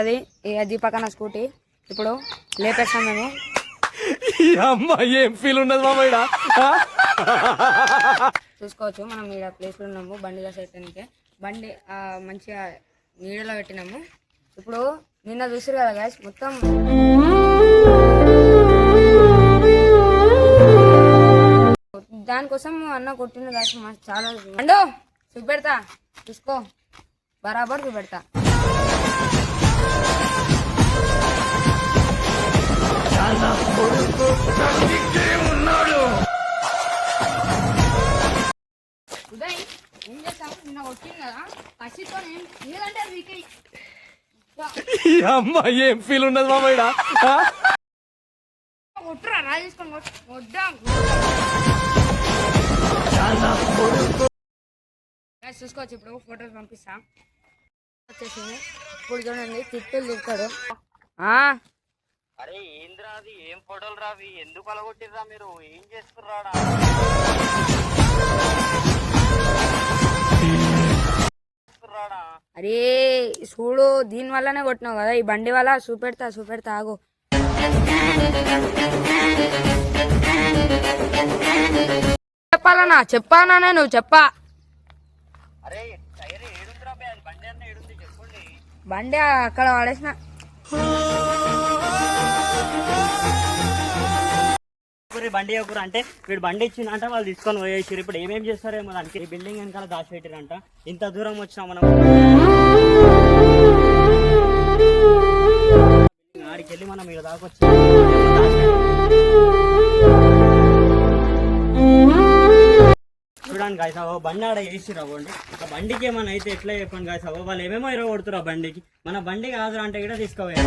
అది దీపకన్న స్కూటీ ఇప్పుడు లేపేస్తాం మేము. ఏం ఫీల్ ఉన్నది మామయ్య చూసుకోవచ్చు మనం ఇక్కడ ప్లేస్లో ఉన్నాము. బండిగా సెట్టానికి బండి మంచిగా నీడలో పెట్టినాము. ఇప్పుడు నిన్న చూసారు కదా గాయస్, మొత్తం దానికోసం అన్న కొట్టిన గాయస్ చాలా అండో చూపెడతా, చూసుకో బరాబర్ చూపెడతా. ఉదయ్ ఏం చేస్తావు? నిన్న కొట్టింది కదా కసితో నీదంటే వీకే ఏం ఫీల్ ఉన్నది మామయ్య కొట్టురా రా తీసుకొని కొట్టాం. చూసుకోవచ్చు. ఇప్పుడు ఫోటోస్ పంపిస్తా వచ్చేసింది. ఇప్పుడు చూడండి తిట్టులు తిట్టాడు. అరే ఏంద్రా అది, ఏం ఫోటోలు రావి, ఎందుకు అలగొట్టిర్రా మీరు, ఏం చేస్తుర్రాడా? అరే చూడు దీని వల్లనే కొట్టినావు కదా, ఈ బండి వల్ల. చూపెడతా ఆగు. చెప్పానా నేను చెప్పా. అరే టైర్ ఏడుందిరా బే, బండి అన్న ఏడుంది చెప్పండి. బండి అక్కడ పడేసిన. బండి ఒకరు అంటే వీడు బండి ఇచ్చిందంట, వాళ్ళు తీసుకొని పోయేసారు. ఇప్పుడు ఏమేమి చేస్తారేమో దానికి. ఈ బిల్డింగ్ వెనకాల దాచిపెట్టారంట. ఇంత దూరం వచ్చినా మనం ఆడికి వెళ్ళి మనం ఇక్కడ దాకొచ్చి చూడండి గాయస్, బండి ఆడ వేసిరు అవ్వండి. ఆ బండికి ఏమన్నా అయితే ఎట్లా చెప్పండి గాయస్. వాళ్ళు ఏమేమో ఇరవ కొడుతున్నారు ఆ బండికి. మన బండి కాదు అంటే కూడా తీసుకోవాలి.